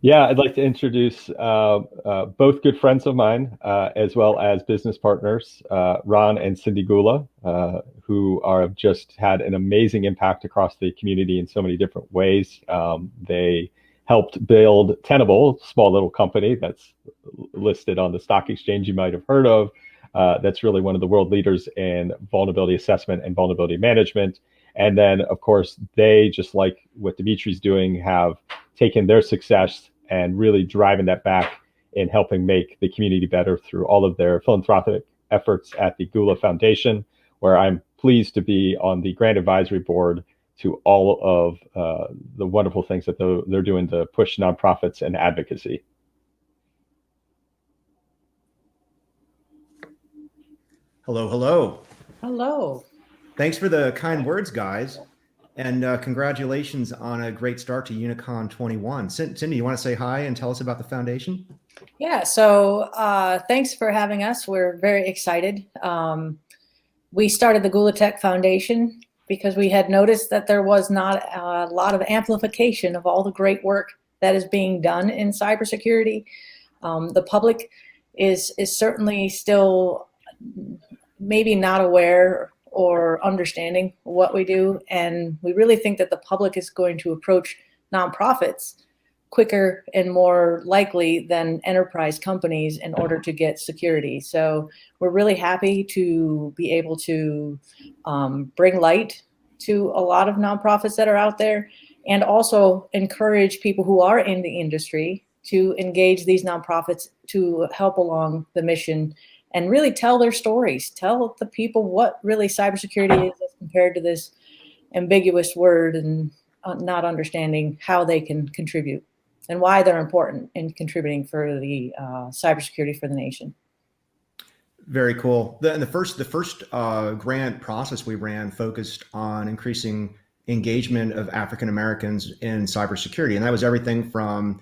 Yeah, I'd like to introduce both good friends of mine, as well as business partners, Ron and Cyndi Gula, who have just had an amazing impact across the community in so many different ways. They helped build Tenable, small little company that's listed on the stock exchange you might have heard of. That's really one of the world leaders in vulnerability assessment and vulnerability management. And then, of course, they, just like what Dimitri's doing, have taken their success and really driving that back in helping make the community better through all of their philanthropic efforts at the Gula Foundation, where I'm pleased to be on the grant advisory board to all of the wonderful things that they're doing to push nonprofits and advocacy. Hello, hello. Hello. Thanks for the kind words, guys. And congratulations on a great start to UniCon21. Cyndi, you want to say hi and tell us about the foundation? Yeah, so thanks for having us. We're very excited. We started the Gula Tech Foundation because we had noticed that there was not a lot of amplification of all the great work that is being done in cybersecurity. The public is certainly still maybe not aware or understanding what we do. And we really think that the public is going to approach nonprofits quicker and more likely than enterprise companies in order to get security. So we're really happy to be able to bring light to a lot of nonprofits that are out there, and also encourage people who are in the industry to engage these nonprofits to help along the mission and really tell their stories, tell the people what really cybersecurity is as compared to this ambiguous word, and not understanding how they can contribute and why they're important in contributing for the cybersecurity for the nation. Very cool. The first grant process we ran focused on increasing engagement of African Americans in cybersecurity, and that was everything from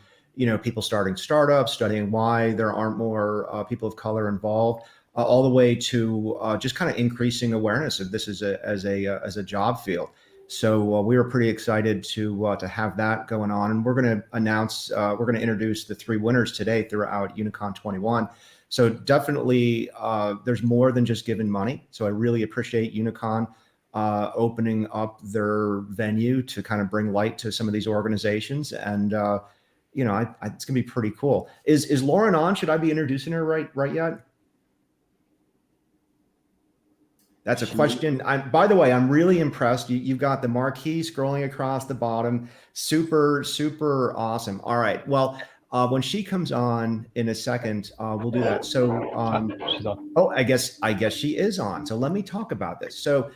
people starting startups, studying why there aren't more people of color involved, all the way to just kind of increasing awareness of this as a job field. So we were pretty excited to have that going on, and we're going to announce, we're going to introduce the 3 winners today throughout UniCon21. So definitely, there's more than just giving money. So I really appreciate UniCon opening up their venue to kind of bring light to some of these organizations, and it's gonna be pretty cool. Is Lauren on? Should I be introducing her right yet? That's a question. By the way, I'm really impressed. You've got the marquee scrolling across the bottom. Super, super awesome. All right. Well, when she comes on in a second, we'll do that. So, She's on. oh, I guess she is on. So let me talk about this. So,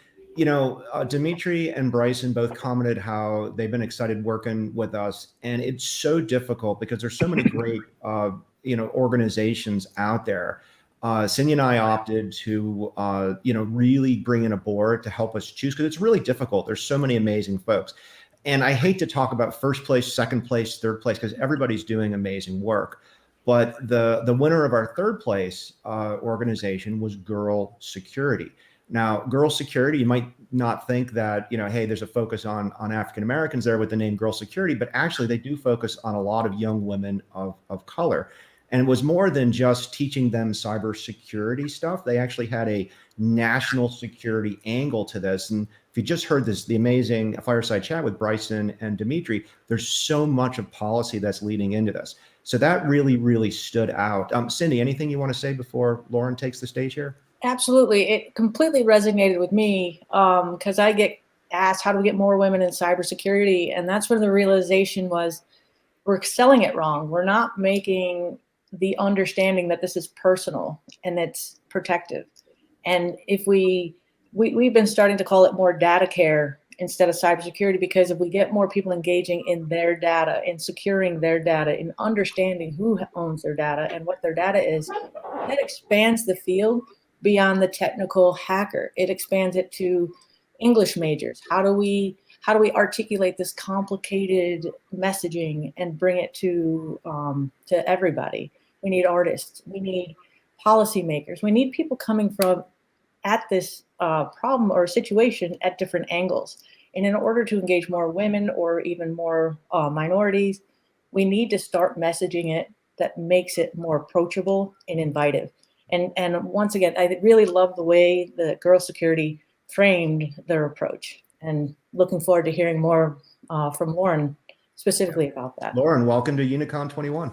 Dimitri and Bryson both commented how they've been excited working with us, and it's so difficult because there's so many great, organizations out there. Cyndi and I opted to, really bring in a board to help us choose, because it's really difficult. There's so many amazing folks. And I hate to talk about first place, second place, third place, because everybody's doing amazing work. But the winner of our third place organization was Girlsecurity. Now, Girlsecurity, you might not think that, hey, there's a focus on African Americans there with the name Girlsecurity, but actually they do focus on a lot of young women of color. And it was more than just teaching them cybersecurity stuff. They actually had a national security angle to this. And if you just heard the amazing fireside chat with Bryson and Dimitri, there's so much of policy that's leading into this. So that really, really stood out. Cyndi, anything you want to say before Lauren takes the stage here? Absolutely. It completely resonated with me because I get asked, how do we get more women in cybersecurity? And that's when the realization was, we're selling it wrong. We're not making the understanding that this is personal and it's protective. And if we've been starting to call it more data care instead of cybersecurity, because if we get more people engaging in their data, in securing their data, in understanding who owns their data and what their data is, that expands the field beyond the technical hacker. It expands it to English majors. How do we articulate this complicated messaging and bring it to everybody? We need artists. We need policymakers. We need people coming from at this problem or situation at different angles. And in order to engage more women or even more minorities, we need to start messaging it that makes it more approachable and invitive. And once again, I really love the way the Girl Security framed their approach, and looking forward to hearing more from Lauren specifically about that. Lauren, welcome to UniCon21.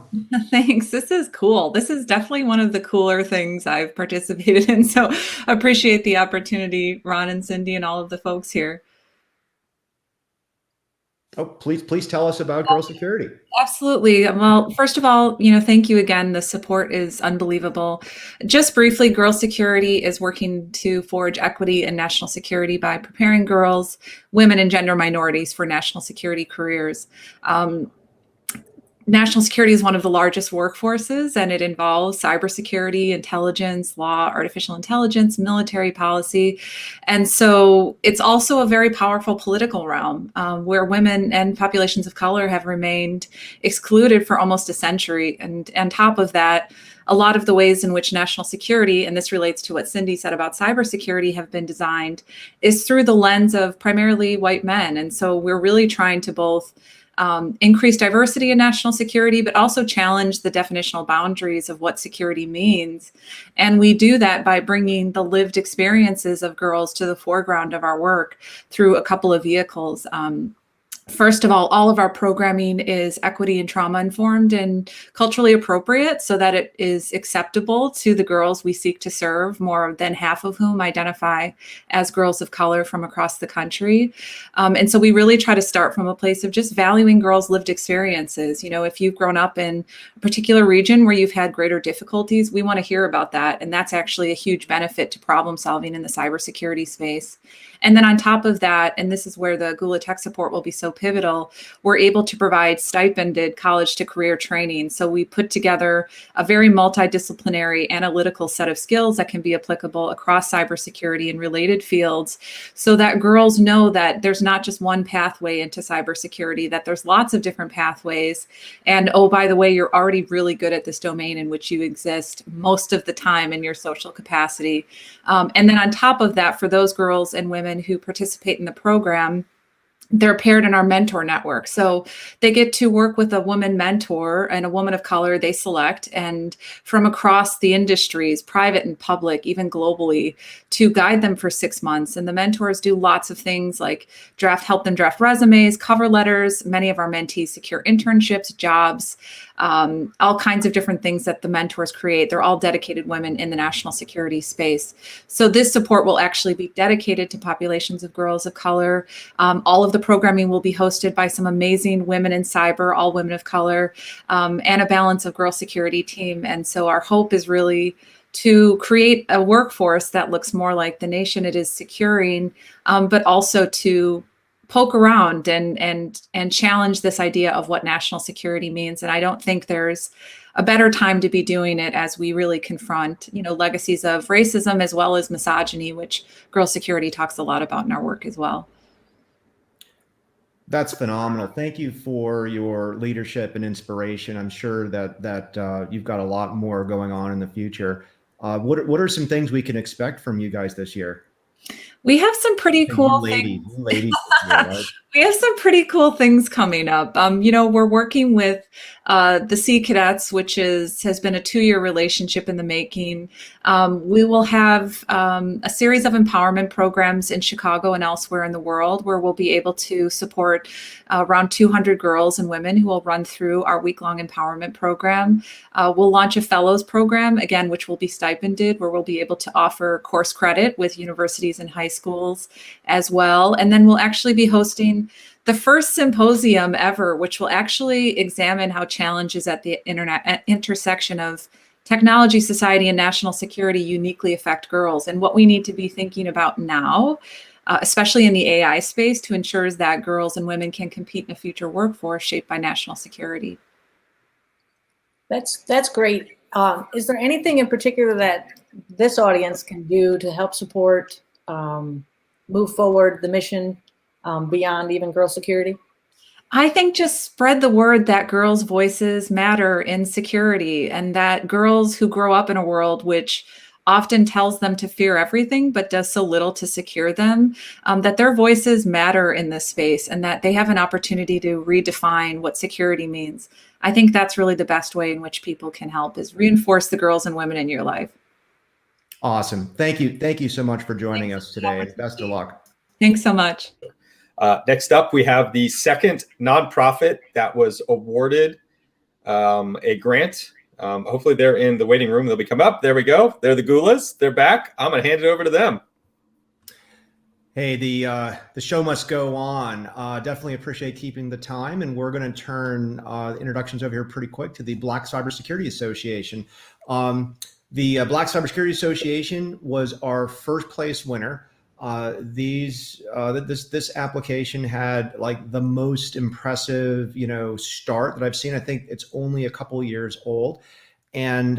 Thanks. This is cool. This is definitely one of the cooler things I've participated in. So I appreciate the opportunity, Ron and Cyndi and all of the folks here. Oh, please tell us about Girl Security. Absolutely. Well, first of all, thank you again. The support is unbelievable. Just briefly, Girl Security is working to forge equity and national security by preparing girls, women, and gender minorities for national security careers. National security is one of the largest workforces, and it involves cybersecurity, intelligence, law, artificial intelligence, military policy. And so it's also a very powerful political realm where women and populations of color have remained excluded for almost a century. And on top of that, a lot of the ways in which national security, and this relates to what Cyndi said about cybersecurity, have been designed is through the lens of primarily white men. And so we're really trying to both increase diversity in national security, but also challenge the definitional boundaries of what security means. And we do that by bringing the lived experiences of girls to the foreground of our work through a couple of vehicles. First of all of our programming is equity and trauma informed and culturally appropriate so that it is acceptable to the girls we seek to serve, more than half of whom identify as girls of color from across the country. And so we really try to start from a place of just valuing girls' lived experiences. If you've grown up in a particular region where you've had greater difficulties, we want to hear about that. And that's actually a huge benefit to problem solving in the cybersecurity space. And then on top of that, and this is where the Gula Tech support will be so pivotal, we're able to provide stipended college to career training. So we put together a very multidisciplinary analytical set of skills that can be applicable across cybersecurity and related fields so that girls know that there's not just one pathway into cybersecurity, that there's lots of different pathways. And oh, by the way, you're already really good at this domain in which you exist most of the time in your social capacity. And then on top of that, for those girls and women who participate in the program, they're paired in our mentor network. So they get to work with a woman mentor and a woman of color they select, and from across the industries, private and public, even globally, to guide them for 6 months. And the mentors do lots of things like help them draft resumes, cover letters. Many of our mentees secure internships, jobs, all kinds of different things that the mentors create. They're all dedicated women in the national security space. So this support will actually be dedicated to populations of girls of color. All of the programming will be hosted by some amazing women in cyber, all women of color, and a balance of girl security team. And so our hope is really to create a workforce that looks more like the nation it is securing, but also to poke around and challenge this idea of what national security means. And I don't think there's a better time to be doing it as we really confront, legacies of racism as well as misogyny, which Girl Security talks a lot about in our work as well. That's phenomenal. Thank you for your leadership and inspiration. I'm sure that you've got a lot more going on in the future. What are some things we can expect from you guys this year? We have some pretty cool things. Right? We have some pretty cool things coming up. We're working with the Sea Cadets, which has been a 2-year relationship in the making. We will have a series of empowerment programs in Chicago and elsewhere in the world where we'll be able to support around 200 girls and women who will run through our week-long empowerment program. We'll launch a fellows program, again, which will be stipended, where we'll be able to offer course credit with universities and high schools as well. And then we'll actually be hosting the first symposium ever, which will actually examine how challenges at the intersection of technology, society, and national security uniquely affect girls, and what we need to be thinking about now, especially in the AI space, to ensure that girls and women can compete in a future workforce shaped by national security. That's great. Is there anything in particular that this audience can do to help support, move forward the mission beyond even Girl Security? I think just spread the word that girls' voices matter in security, and that girls who grow up in a world which often tells them to fear everything, but does so little to secure them, that their voices matter in this space and that they have an opportunity to redefine what security means. I think that's really the best way in which people can help, is reinforce the girls and women in your life. Awesome. Thank you. Thank you so much for joining us today. Best of luck. Thanks so much. Next up, we have the second nonprofit that was awarded a grant. Hopefully they're in the waiting room. They'll be coming up. There we go. They're the Gulas. They're back. I'm going to hand it over to them. Hey, the show must go on. Definitely appreciate keeping the time, and we're going to turn introductions over here pretty quick to the Black Cybersecurity Association. The Black Cybersecurity Association was our first place winner. This application had like the most impressive, start that I've seen. I think it's only a couple years old, and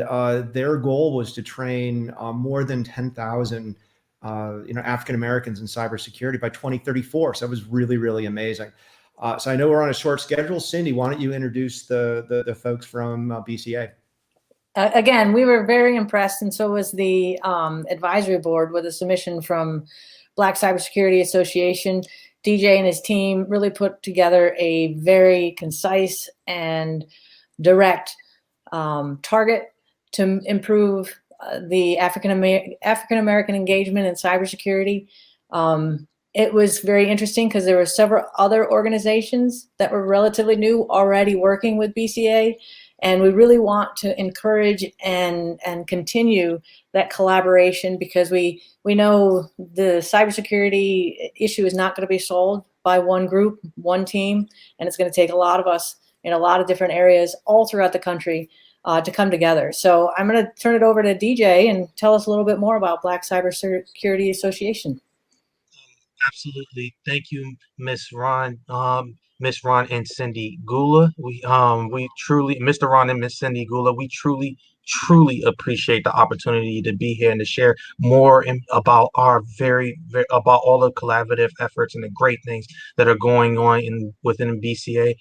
their goal was to train more than 10,000 African Americans in cybersecurity by 2034. So that was really, really amazing. So I know we're on a short schedule. Cyndi, why don't you introduce the folks from BCA? Again, we were very impressed, and so was the advisory board, with a submission from Black Cybersecurity Association. DJ and his team really put together a very concise and direct target to improve the African American engagement in cybersecurity. It was very interesting because there were several other organizations that were relatively new already working with BCA. And we really want to encourage and continue that collaboration, because we know the cybersecurity issue is not going to be solved by one group, one team, and it's going to take a lot of us in a lot of different areas all throughout the country to come together. So I'm going to turn it over to DJ and tell us a little bit more about Black Cybersecurity Association. Absolutely. Thank you, Miss Ron. Miss Ron and Cyndi Gula. We truly, Mr. Ron and Miss Cyndi Gula, we truly appreciate the opportunity to be here and to share more about our about all the collaborative efforts and the great things that are going on within BCA.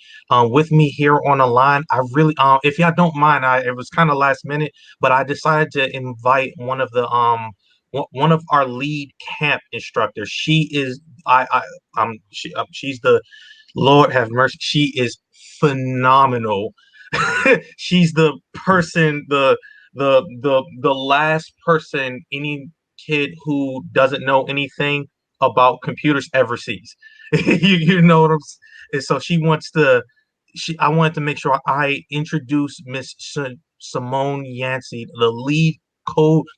With me here on the line, I really, if y'all don't mind, it was kind of last minute, but I decided to invite one of our lead camp instructors. She is, she's the, Lord have mercy, she is phenomenal. She's the person, the last person any kid who doesn't know anything about computers ever sees. you know what I'm saying? And so I wanted to make sure I introduce Miss Cymmone Yancey, the lead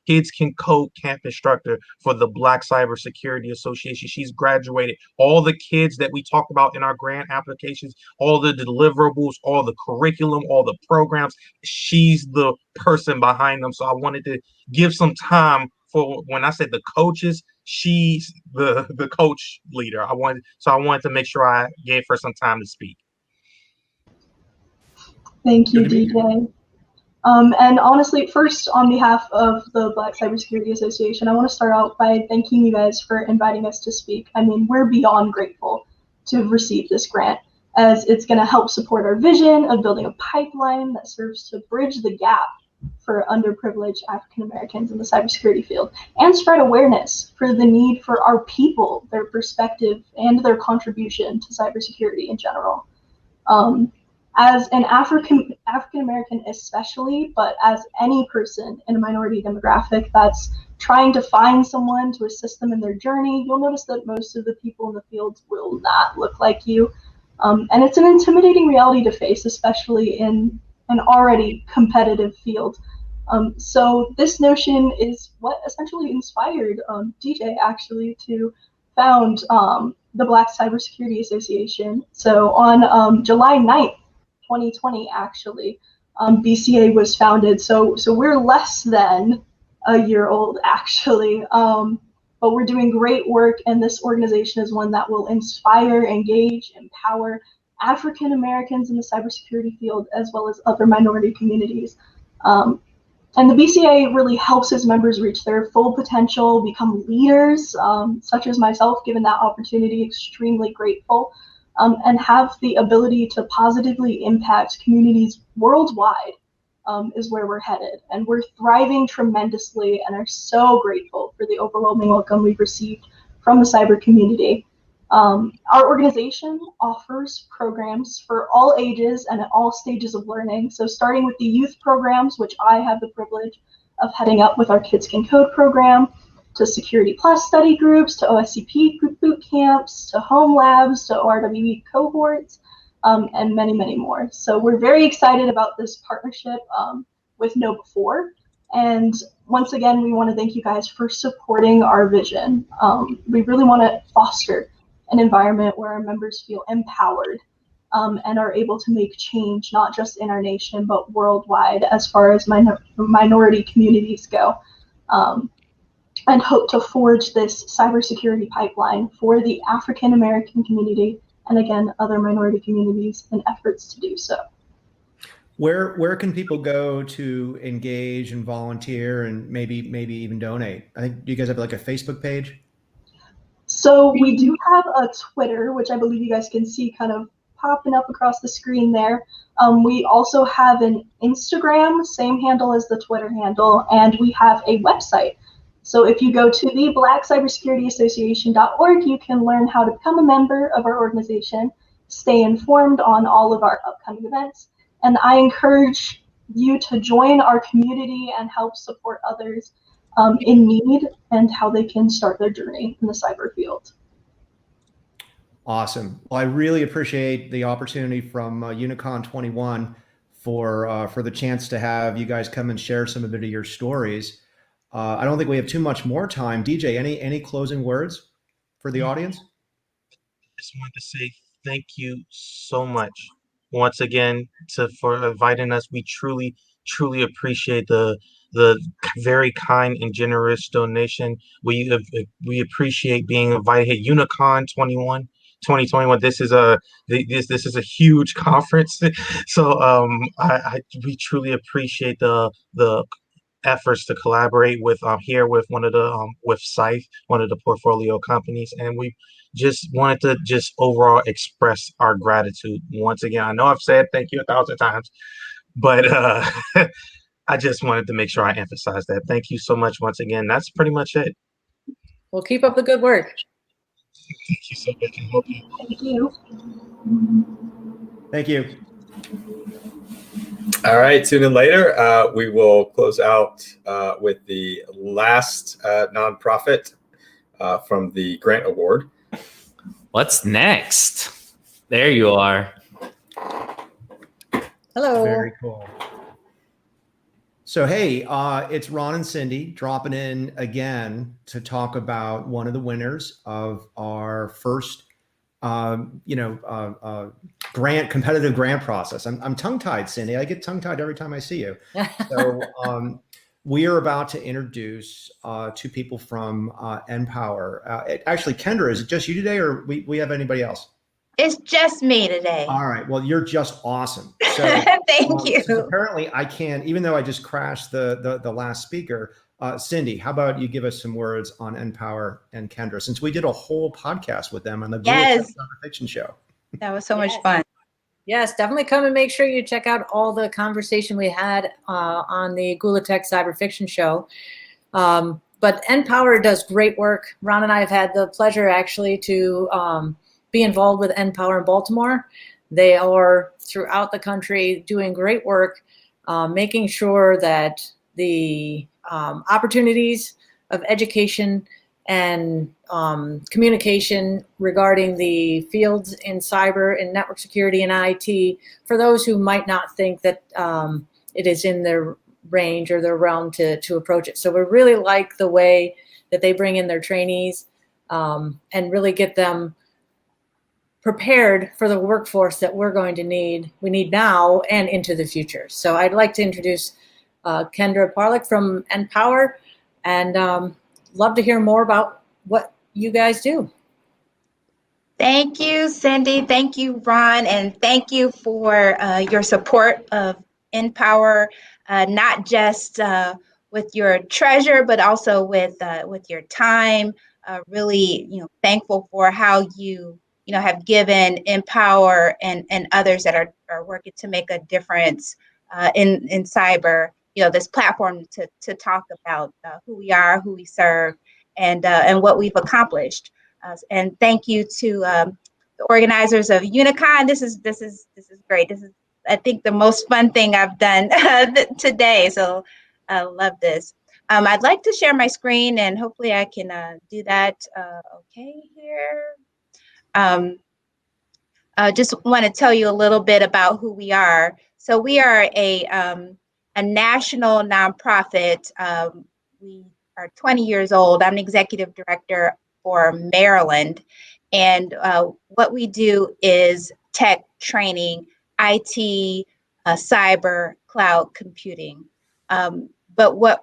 Kids Can Code camp instructor for the Black Cybersecurity Association. She's graduated all the kids that we talked about in our grant applications, all the deliverables, all the curriculum, all the programs. She's the person behind them. So I wanted to give some time for, when I said the coaches, she's the coach leader. I wanted to make sure I gave her some time to speak. Thank you, DJ. And honestly, first, on behalf of the Black Cybersecurity Association, I want to start out by thanking you guys for inviting us to speak. I mean, we're beyond grateful to have received this grant, as it's going to help support our vision of building a pipeline that serves to bridge the gap for underprivileged African Americans in the cybersecurity field, and spread awareness for the need for our people, their perspective, and their contribution to cybersecurity in general. As an African American especially, but as any person in a minority demographic that's trying to find someone to assist them in their journey, you'll notice that most of the people in the field will not look like you. And it's an intimidating reality to face, especially in an already competitive field. So this notion is what essentially inspired DJ actually to found the Black Cybersecurity Association. So on July 9th, 2020, actually, BCA was founded. So we're less than a year old, actually, but we're doing great work, and this organization is one that will inspire, engage, empower African Americans in the cybersecurity field, as well as other minority communities. And the BCA really helps its members reach their full potential, become leaders, such as myself, given that opportunity, extremely grateful. And have the ability to positively impact communities worldwide is where we're headed. And we're thriving tremendously and are so grateful for the overwhelming welcome we've received from the cyber community. Our organization offers programs for all ages and at all stages of learning. So starting with the youth programs, which I have the privilege of heading up with our Kids Can Code program, to Security Plus study groups, to OSCP boot camps, to home labs, to ORWE cohorts, and many, many more. So we're very excited about this partnership with KnowBe4. And once again, we want to thank you guys for supporting our vision. We really want to foster an environment where our members feel empowered and are able to make change, not just in our nation, but worldwide as far as minority communities go. And hope to forge this cybersecurity pipeline for the African American community and, again, other minority communities in efforts to do so. Where can people go to engage and volunteer and maybe even donate? I think, do you guys have like a Facebook page? So we do have a Twitter, which I believe you guys can see kind of popping up across the screen there. We also have an Instagram, same handle as the Twitter handle, and we have a website. So if you go to the blackcybersecurity.org, you can learn how to become a member of our organization, stay informed on all of our upcoming events, and I encourage you to join our community and help support others in need and how they can start their journey in the cyber field. Awesome. Well, I really appreciate the opportunity from UniCon21 for the chance to have you guys come and share some of your stories. I don't think we have too much more time. DJ, any closing words for the audience? I just wanted to say thank you so much once again for inviting us. We truly appreciate the very kind and generous donation. We appreciate being invited here. UniCon21 2021. This is a huge conference. So we truly appreciate the efforts to collaborate with here with one of the with Scythe, one of the portfolio companies, and we just wanted to just overall express our gratitude once again. I know I've said thank you 1,000 times, but I just wanted to make sure I emphasize that. Thank you so much once again. That's pretty much it. Well, keep up the good work. Thank you so much. And hope you. Thank you. Thank you. All right, tune in later. We will close out with the last nonprofit from the grant award. What's next? There you are. Hello. Very cool. So, hey, it's Ron and Cyndi dropping in again to talk about one of the winners of our first competitive grant process. I'm tongue-tied, Cyndi. I get tongue-tied every time I see you. So we are about to introduce two people from NPower. Actually, Kendra, is it just you today, or we have anybody else? It's just me today. All right. Well, you're just awesome. So, Thank you. So apparently, I can't, even though I just crashed the last speaker. Cyndi, how about you give us some words on NPower and Kendra, since we did a whole podcast with them on the Gula Tech Fiction Show. That was so much fun. Yes, definitely come and make sure you check out all the conversation we had on the Gula Tech Cyber Fiction Show. But NPower does great work. Ron and I have had the pleasure actually to be involved with NPower in Baltimore. They are throughout the country doing great work, making sure that the opportunities of education and communication regarding the fields in cyber and network security and IT for those who might not think that it is in their range or their realm to approach it. So we really like the way that they bring in their trainees and really get them prepared for the workforce that we need now and into the future. So I'd like to introduce Kendra Parlock from NPower, and love to hear more about what you guys do. Thank you, Cyndi. Thank you, Ron, and thank you for your support of NPower, not just with your treasure, but also with your time. Really, thankful for how you have given NPower and others that are working to make a difference in cyber, this platform to talk about who we are, who we serve, and what we've accomplished. And thank you to the organizers of UniCon. This is great. This is, I think, the most fun thing I've done today. So I love this. I'd like to share my screen, and hopefully I can do that. Okay, here. I just want to tell you a little bit about who we are. So we are a national nonprofit. We are 20 years old. I'm an executive director for Maryland. And what we do is tech training, IT, cyber, cloud computing. But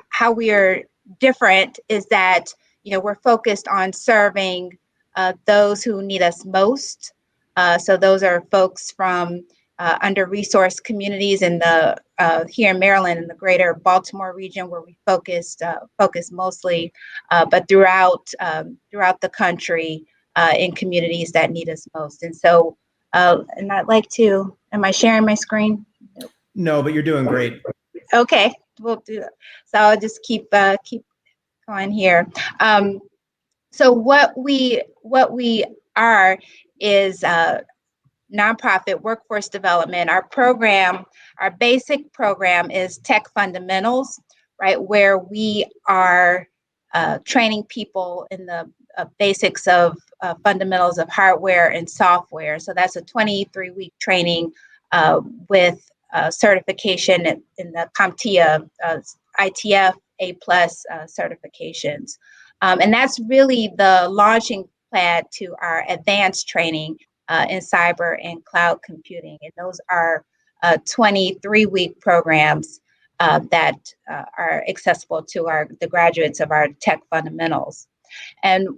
how we are different is that, we're focused on serving those who need us most. So those are folks from under-resourced communities in the here in Maryland in the greater Baltimore region, where we focus mostly, but throughout the country in communities that need us most. And so, and I'd like to. Am I sharing my screen? No, but you're doing great. Okay, we'll do it. So I'll just keep going here. So what we are is nonprofit workforce development. Our basic program is Tech Fundamentals, right, where we are training people in the basics of fundamentals of hardware and software. So that's a 23-week training with certification in the CompTIA ITF A+ certifications. And that's really the launching pad to our advanced training in cyber and cloud computing. And those are 23-week programs that are accessible to the graduates of our Tech Fundamentals. And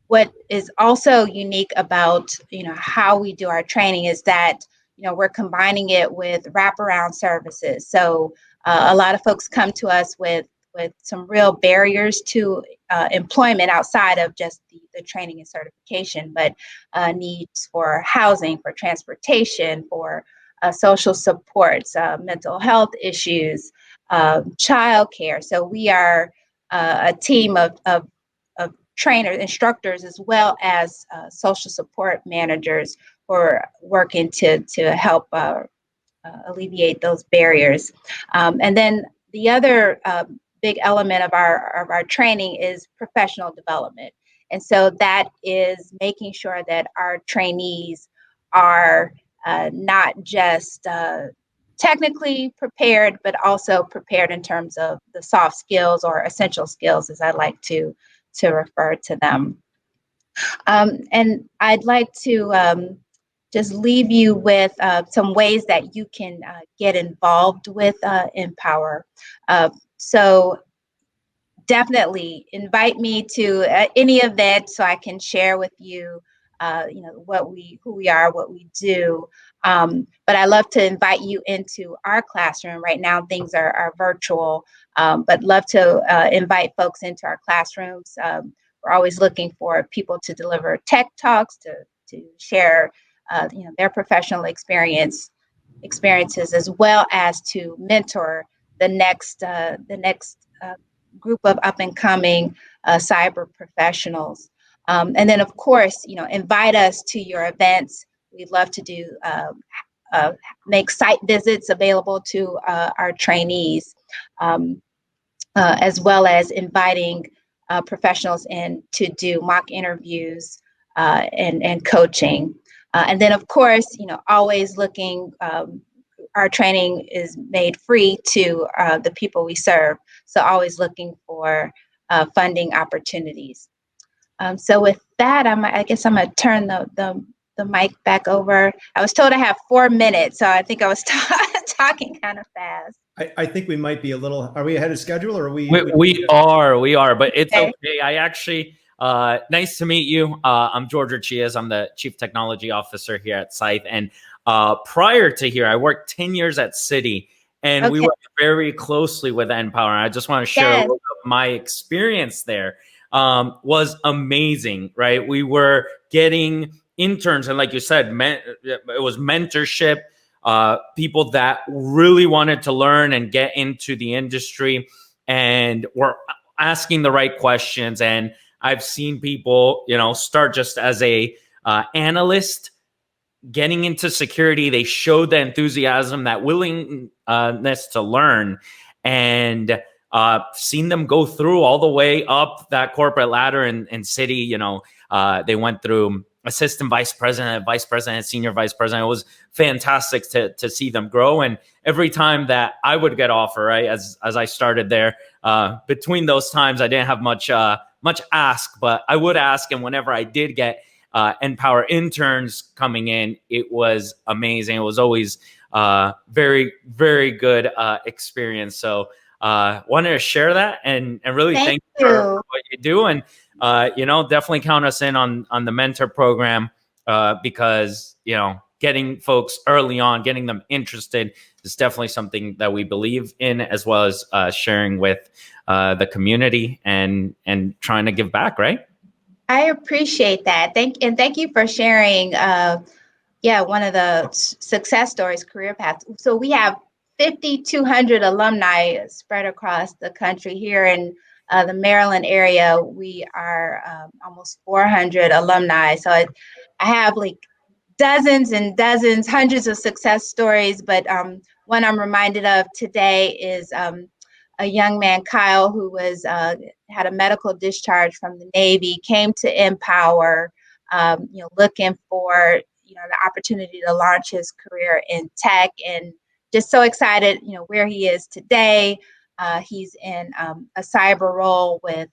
what is also unique about how we do our training is that we're combining it with wraparound services. So a lot of folks come to us with some real barriers to employment outside of just the training and certification, but needs for housing, for transportation, for social supports, mental health issues, childcare. So we are a team of trainers, instructors, as well as social support managers who are working to help alleviate those barriers. And then the other big element of our training is professional development. And so that is making sure that our trainees are not just technically prepared, but also prepared in terms of the soft skills or essential skills, as I like to refer to them. And I'd like to just leave you with some ways that you can get involved with NPower. So definitely invite me to any event so I can share with you, who we are, what we do. But I love to invite you into our classroom. Right now, things are virtual, but love to invite folks into our classrooms. We're always looking for people to deliver tech talks, to share, their professional experiences, as well as to mentor the next group of up and coming cyber professionals. And then, of course, invite us to your events. We'd love to do make site visits available to our trainees, as well as inviting professionals in to do mock interviews and coaching. And then, of course, always looking, our training is made free to the people we serve. So always looking for funding opportunities. So with that, I guess I'm going to turn the mic back over. I was told I have 4 minutes, so I think I was talking kind of fast. I think we might be a little. Are we ahead of schedule, or are we? We are, but it's okay. I actually. Nice to meet you. I'm George Chias. I'm the Chief Technology Officer here at Scythe. And prior to here, I worked 10 years at Citi, and we worked very closely with NPower. And I just want to share a little bit of my experience there. Was amazing, right? We were getting interns, and like you said, it was mentorship. people that really wanted to learn and get into the industry and were asking the right questions. And I've seen people, start just as a analyst, getting into security. They showed the enthusiasm, that willingness to learn, and seen them go through all the way up that corporate ladder in city. They went through assistant vice president, senior vice president. It was fantastic to see them grow. And every time that I would get offer, right, as I started there, between those times, I didn't have much ask, but I would ask. And whenever I did get NPower interns coming in, it was amazing. It was always very, very good experience. So wanted to share that and really thank you for what you do. And definitely count us in on the mentor program, because getting folks early on, getting them interested is definitely something that we believe in, as well as sharing with the community and trying to give back, right? I appreciate that. Thank you for sharing. One of the success stories, career paths. So we have 5,200 alumni spread across the country. Here in the Maryland area, we are almost 400 alumni. So I have like dozens and dozens, hundreds of success stories. But one I'm reminded of today is a young man, Kyle, who was had a medical discharge from the Navy, came to NPower, looking for the opportunity to launch his career in tech, and just so excited, where he is today. He's in a cyber role with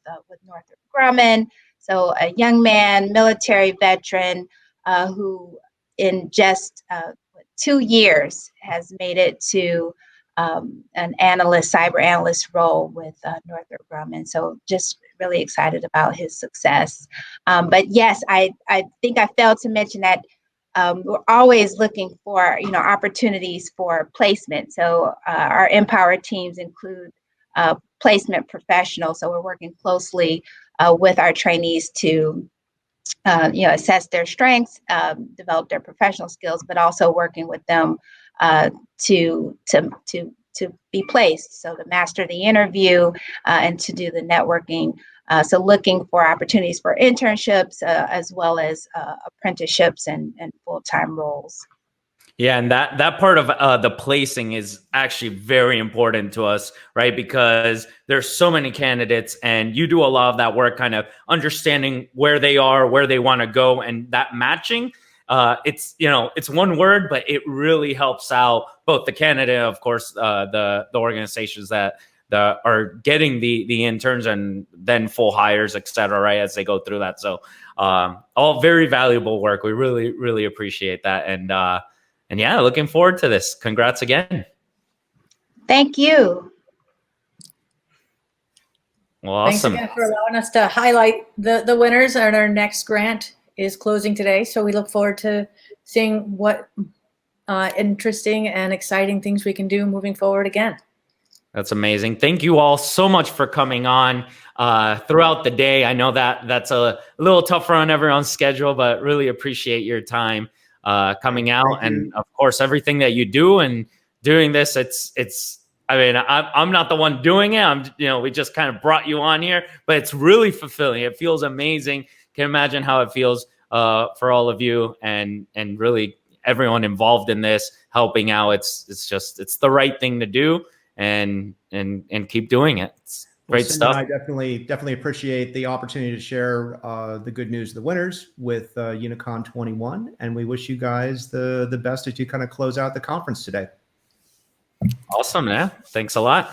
Northrop Grumman. So a young man, military veteran, who in just 2 years has made it to an cyber analyst role with Northrop Grumman. So just really excited about his success. But yes, I think I failed to mention that we're always looking for, opportunities for placement. So our NPower teams include placement professionals. So we're working closely with our trainees to assess their strengths, develop their professional skills, but also working with them to be placed. So to master the interview and to do the networking. So looking for opportunities for internships as well as apprenticeships and full-time roles. Yeah, and that part of the placing is actually very important to us, right? Because there's so many candidates, and you do a lot of that work, kind of understanding where they are, where they want to go, and that matching. It's one word, but it really helps out both the candidate, of course, the organizations that are getting the interns, and then full hires, et cetera, right, as they go through that. So all very valuable work. We really, really appreciate that. And yeah, looking forward to this. Congrats again. Thank you. Well, awesome. Thanks again for allowing us to highlight the winners. And our next grant is closing today. So we look forward to seeing what interesting and exciting things we can do moving forward again. That's amazing. Thank you all so much for coming on throughout the day. I know that's a little tougher on everyone's schedule, but really appreciate your time coming out. And of course, everything that you do and doing this, I'm not the one doing it. We just kind of brought you on here, but it's really fulfilling. It feels amazing. Can imagine how it feels for all of you and really everyone involved in this, helping out. It's the right thing to do, and keep doing it. It's great stuff. I definitely appreciate the opportunity to share the good news of the winners with UniCon21, and we wish you guys the best as you kind of close out the conference today. Awesome, yeah. Thanks a lot.